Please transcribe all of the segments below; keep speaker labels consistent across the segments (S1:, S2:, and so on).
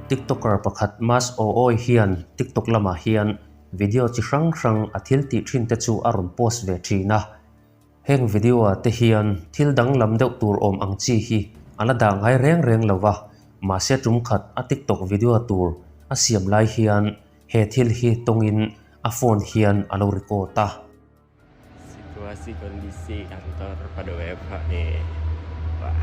S1: TikToker pakhat mas oi hian TikTok lama hian video chi hrang hrang a thil ti thin te chu a ron post ve thina heng video a te hian thil dang lam deuh tur om ang chi hi ala da ngai reng lova ma se tum khat a TikTok video tur a siam lai hian he thil hi tongin a phone hian a lo record ta
S2: situasi kondisi kantor pada WFH nih. Wah.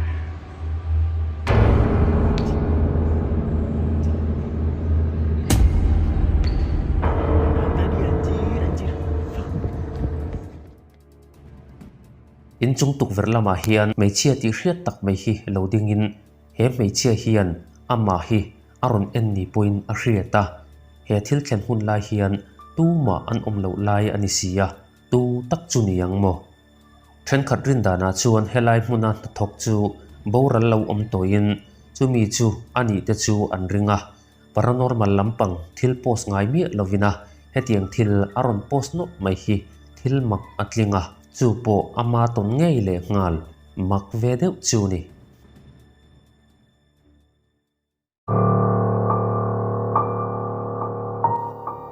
S1: in chung tuk ver lama hian meichia ti hriat tak mai hi lo ding in he meichia hian ama hi aron en ni point a hriata he thil thlen hun lai hian tu ma an om lo lai ani sia tu tak chu ni yang mo then khat rin da na chuan helai hmuna thok chu boral lo om toin chu mi chu ani te chu an ringa paranormal lampang thil post ngai mi lovina hetiang thil aron post no mai hi thil mak atlinga chu po ama ton ngei le ngal mak ve deuh chu ni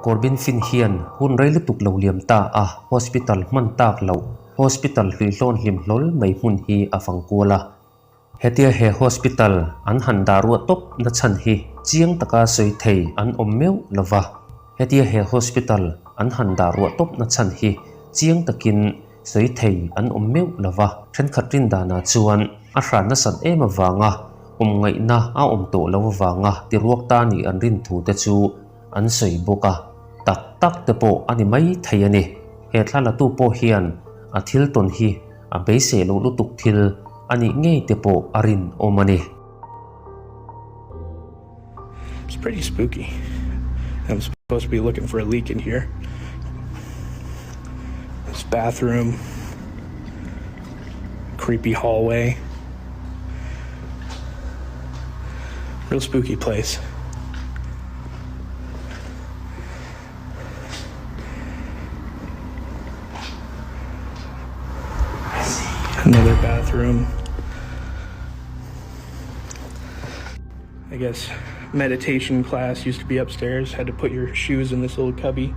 S1: Corbin Fin hian hun rei lutuk lo liam ta a hospital man tak lo hospital Hlauhawm hlim hlol mai hun hi afangkula hetia he hospital an han daru top na chan hi chiang taka soi thei an om meu lova hetia he hospital an han daru top na chan hi chiang takin soi thei an om meu lova then khatrin dana chuan a hran na san em awanga ngai na a om to lo wanga ti ruak ta ni an rin thu te chu an soi boka tak tak te po ani mai thei ani he thlala tu po hian a thil ton hi a beise lo lutuk thil ani ngei te po arin omani
S3: It's pretty spooky. I'm supposed to be looking for a leak in here. This bathroom, creepy hallway. Real spooky place. Another bathroom. I guess meditation class used to be upstairs. Had to put your shoes in this little cubby.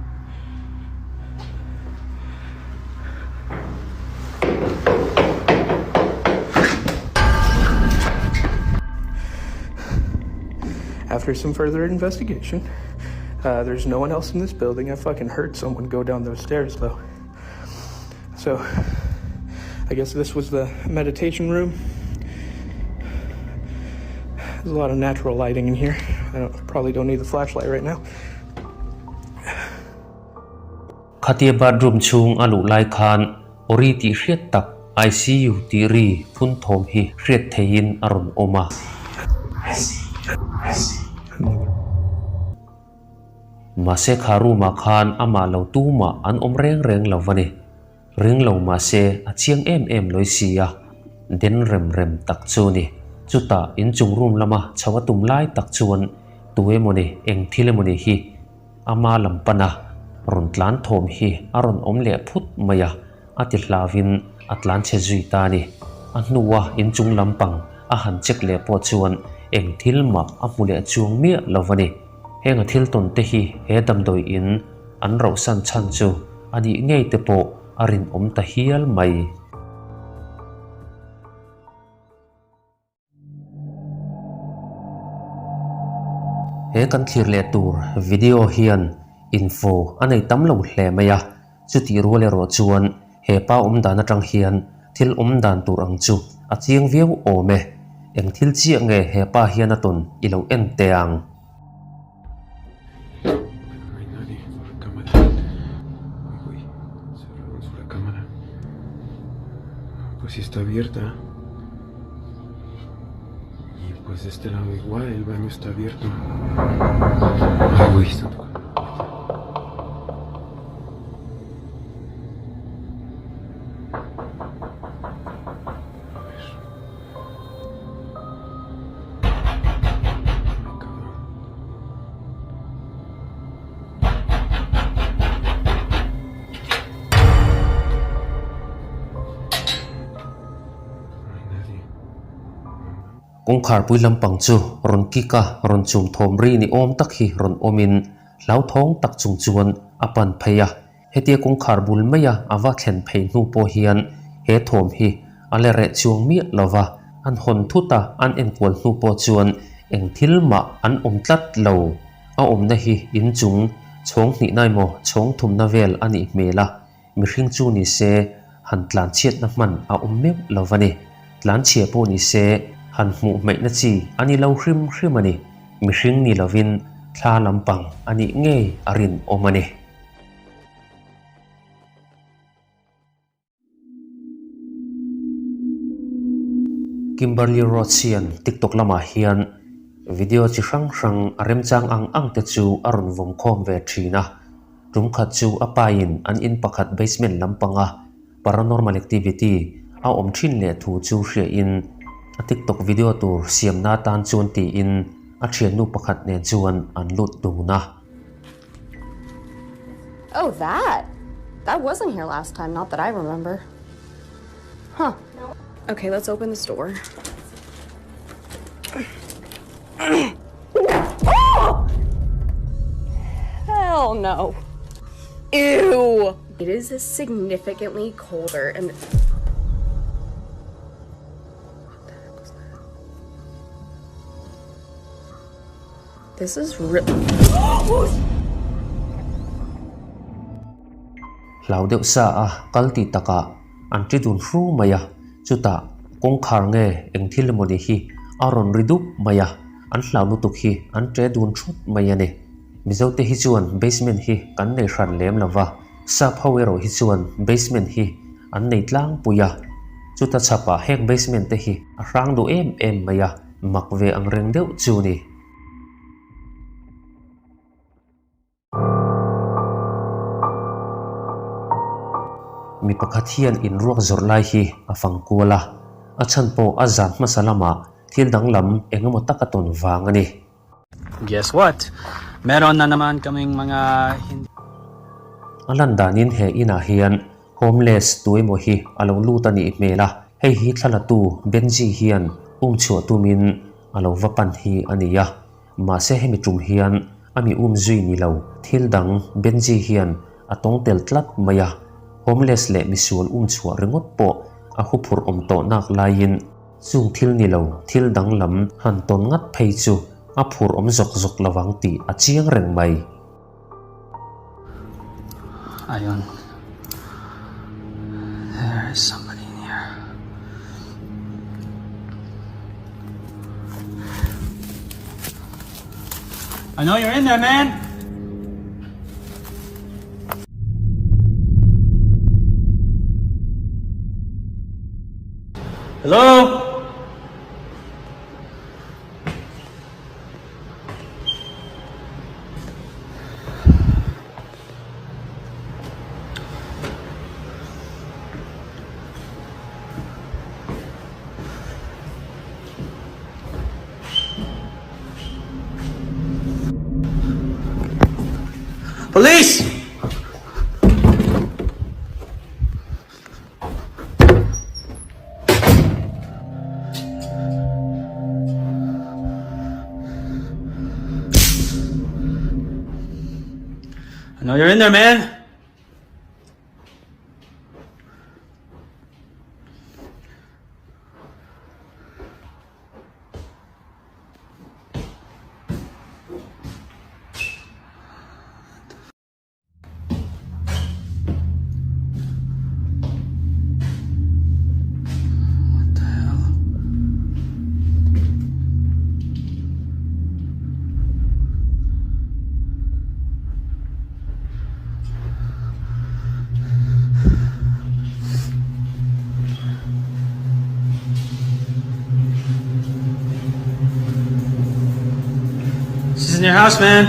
S3: After some further investigation, there's no one else in this building. I fucking heard someone go down those stairs though. So, I guess this was the meditation room. There's a lot of natural lighting in here. Probably don't need the flashlight right now.
S1: Khatia bedroom chung alu lai khan ori ti hriat tak ICU ti ri phun thom hi hriat thein aron oma mase kharu ma khan ama lo tu ma an om reng lovani ring lo ma se a chiang em loi sia den rem tak chu ni chuta in chung room lama chawatum lai tak chuan tuwe moni eng thile moni hi ama lampana ron tlan thom hi aron om le phut maya ati hlavin atlan che zui ta ni anuwa in chung lampang a han chek le po chuan eng thil ma a mule chuang mi lovani henga thil ton te hi he dam doi in an ro san chan chu ani ngei te po arin om ta hial mai he kan thlir le tur video hian info anei tam lo hle maya chuti role ro chuan he pa dana tang hian thil dan tur ang chu a chiang viau ome eng thil chi nge he pa hian aton ilo en teang
S4: Pues si está abierta. Y pues de este lado igual, el baño está abierto. Ay, güey, está tocando.
S1: kung khar pui lampang chu ron kika ron chum thom ri ni om tak hi ron omin Hlauhawm tak chung chuan apan pheya hetia kung khar bul maya awa thlen phei nu po hian he thom hi ale re chuang mi lova an hon thuta an en kwal nu po chuan eng thil ma an tlat lo a na hi in chung chhong ni nai mo chhong thum na vel ani mela mi hring chu ni se han tlan chiat na man a me lovani tlan chhe po ni se han mu mai na chi ani lo hrim hrimani mi hring ni lovin thla lampang ani nge arin omani Kimberly Rochian TikTok lama hian video chi hrang hrang arem chang ang te chu arun vom khom ve thina rum khat chu apain an in pakhat basement lampanga paranormal activity a thin le thu chu hre in a TikTok video tur siam na tan chun ti in a thian nu pakhat ne chuan an lut duna.
S5: Oh, that wasn't here last time, not that I remember. Huh. Okay, let's open this door. Oh! Hell no. Ew. It is significantly colder and what the heck was that? This is really
S1: Lau deuh sa a kalti taka an tridun hru maya chuta kong khar nge eng thil moni hi aron ridup maya an hlau lutuk hi an tre dun thut maya ne mizote hi chuan basement hi kan nei hran lem lawa sa phawero hi chuan basement hi an nei tlang puya chuta chapa heng basement te hi a rang du em maya makve ang reng deuh chu ni mi pakhat hian in ruak zor lai hi afang kuala a chan po azan masalama thil dang lam engemaw takaton wangani
S6: Guess what? Meron na naman kaming mga hindi
S1: alandanin he ina hian homeless tuimo hi alo lutani mela hei hi thalatu benji hian chhuah tumin alo vapan hi ania ma se hemi tum hian ami zui ni lo thil dang benji hian atong tel tlat maya homeless le misul chhuah ringot po a hupur to nak lain chung thil ni lo thil dang lam han ton ngat phei chu a phur zok lawang ti a chiang reng mai
S6: ayun. There is somebody in here. I know you're in there, man. Hello? Police! I know you're in there, man. She's in your house, man.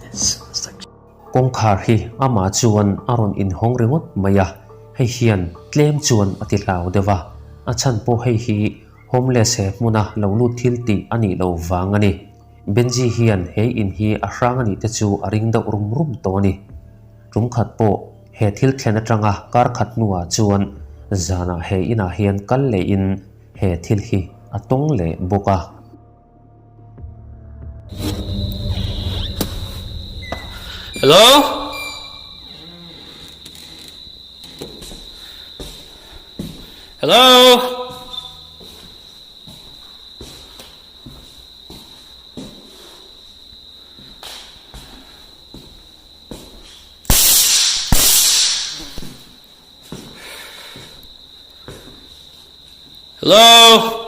S6: It sounds like
S1: kong khar hi ama chuan aron in hong ringot maya hei hian tlem chuan ati hlau dewa a chan po hei hi homeless he muna lo lut thil ti ani lo wangani benji hian hei in hi a hrang ani te chu aring da rum to ni rum khat po he thil thlen atanga kar khat nuwa chuan zana he ina hian kal le in he thil hi atong le boka.
S6: Hello? Hello? Hello?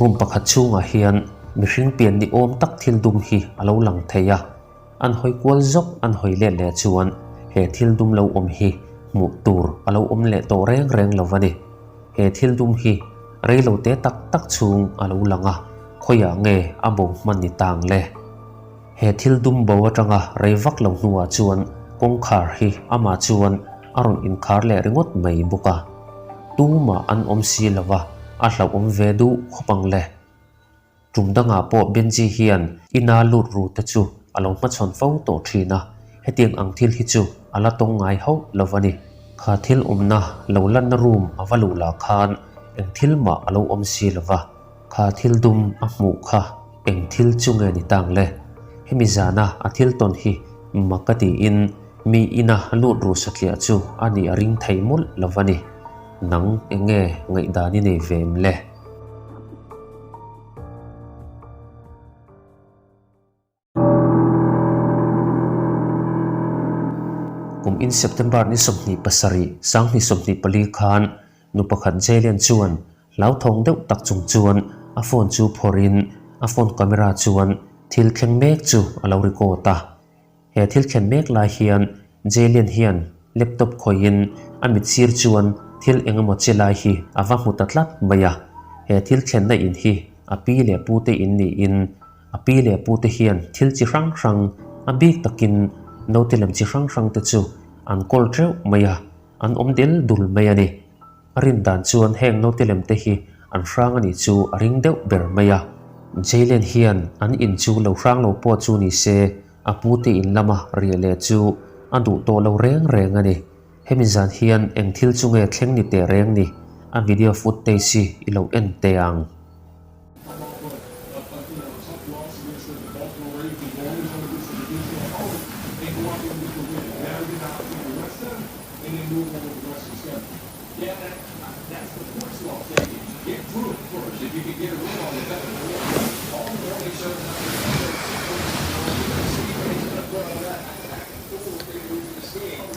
S1: Room pakhat chunga hian mihring pian ni om tak thil dum hi alo lang theya. An hoi kwal zok an hoi le le chuan he thil dum lo om hi mu tur alo om le to reng reng lovani. He thil dum hi reilo te tak tak chung alo langa khoya nge abo man ni tang le. He thil dum bo atanga reivak lo nuwa chuan kong khar hi ama chuan aron in khar le ringot mai buka. Tuma an om si lova a Hlauhawm ve du khopang le. Trumdanga po benji hian ina lut ru te chu alo ma chon fo to thina hetiang ang thil hi chu ala tong ngai ho lovani. Kha thil umna lo lan na room avalu la khan eng thil ma alo om si lova. Kha thil dum a mu kha eng thil chunge ni tang le. Hemi zana a thil ton hi makati in mi ina lut ru saklia chu ani aring thaimul lovani. Nang enge ngai dani nei vem le. Kum in September ni somni pasari sang ni somni pali khan nu pakhat jailen chuan Hlauhawm deuh tak chung chuan a phone chu phorin a phone camera chuan thil khen mek chu alo recordta. He thil khen mek la hian jailen hian laptop khoin amit sir chuan thil engemaw chelai hi awa mutatlat maya. He thil khen na in hi api le pute in ni in api le pute hian thil chi rang rang abik takin notilam chi rang rang te chu an kol treu maya an omdel dul maya ni. Arin dan chuan heng notilam te hi an rang ani chu aring deuh ber maya. Jailen hian an in chu lo rang lo po chu ni se apute in lama riale chu adu to lo reng reng ani. Hemizan hian eng thil chunge thleng ni te reng ni a video footage si ilo en teang.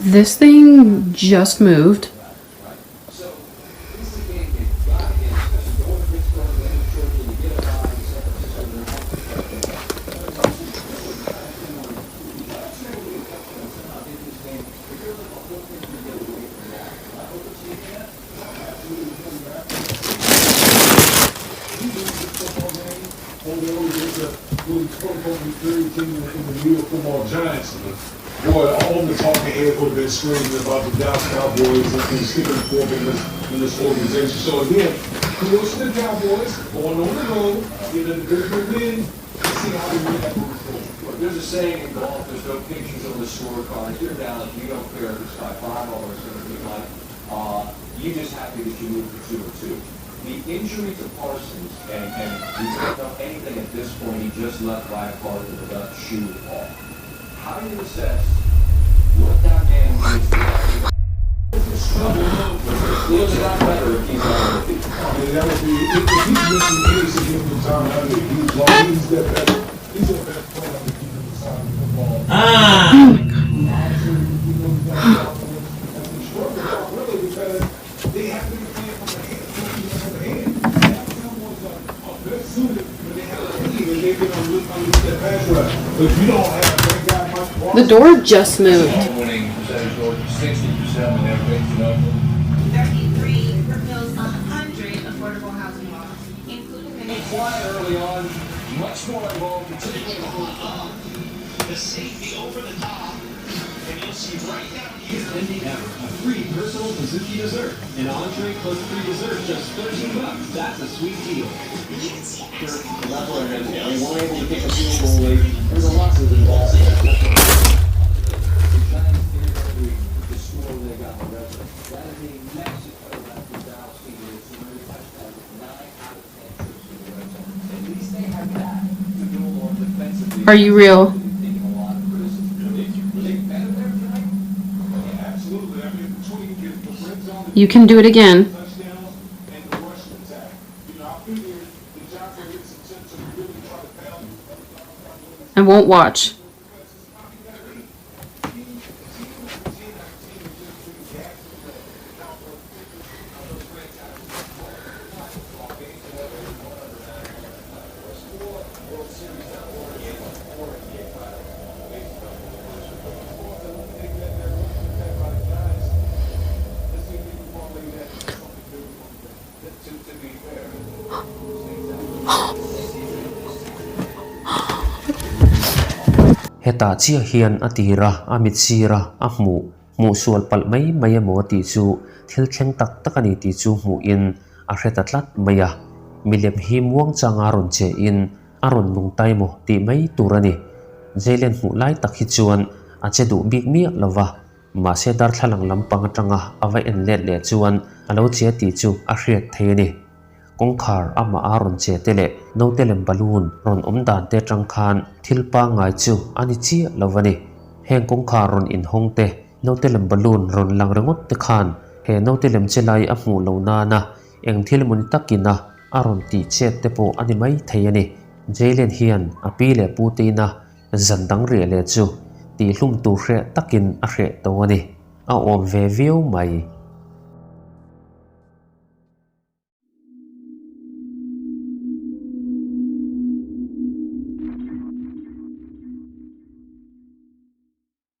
S7: This thing just moved.
S8: Boy, all the talking heads would have been screaming about the Dallas Cowboys and sticking fork in this organization. So again, kudos to the Cowboys going on the road, getting a good win, and see how they win that moving forward.
S9: There's a saying in golf, there's no pictures on the scorecard. If you're down, you don't care if it's by 5 or it's going to be like, you just happy that you moved to 2-2. The injury to Parsons, and we don't know anything at this point, he just left by a car with the left shoe off. How do you assess what that man is doing? It's clearly not better if he's on the feet.
S8: I mean, that would be, if he's missing any significant time out of the he's the best player on the defensive side of the football. They have to be playing from the hand. They're suited, but they have a lead, and they're going to lose that pass rush. But if you don't have that guy much.
S7: The door just moved.
S9: Winning percentage or 60% when they're raised up.
S10: 33 propels 100 affordable housing laws, including the
S9: Quiet early on, much more involved, particularly
S11: the safety over the top, and you'll see right down here. Ending ever, a free personal Mizuki dessert. An entree plus free dessert, just $13. That's a sweet deal. You can see
S9: that's what it is. They weren't able to kick a field goal late. There's a lot of involved. The Giants did the score they got the rest of. That is a Mexico after Dallas Stadium. So many touchdowns, 9 out of 10 trips to the red zone. At least they have that to build on defensively.
S7: Are you real?
S9: Taking a lot of criticism. Were they better there tonight?
S8: Yeah, absolutely. I mean, between the red zone,
S7: You can do it again.
S8: touchdowns, and the rushing attack. You know, I figure the Giants will get some tips to really try to pound.
S7: I won't watch.
S1: Heta chia hian atira amit sira ahmu mu sual pal mai maya mo ti chu thil thleng tak tak ani ti chu mu in a hreta tlat maya milem hi muang changa ron che in aron nung tai mo ti mai turani jailen mu lai tak hi chuan a che du bik mi lova ma se dar thlang lampang atanga awai en let le chuan alo che ti chu a hriat theini kongkhar ama aron che tele no telem balloon ron dan te tangkhan thilpa ngai chu ani chi lovani heng kongkhar ron in hongte no telem balloon ron lang rangot te khan he no telem chelai a hmu lo na na eng thil mun takina aron ti che te po ani mai theiani jailen hian api le putina zandang re le chu ti hlum tu hre takin a hre to ani a om ve view mai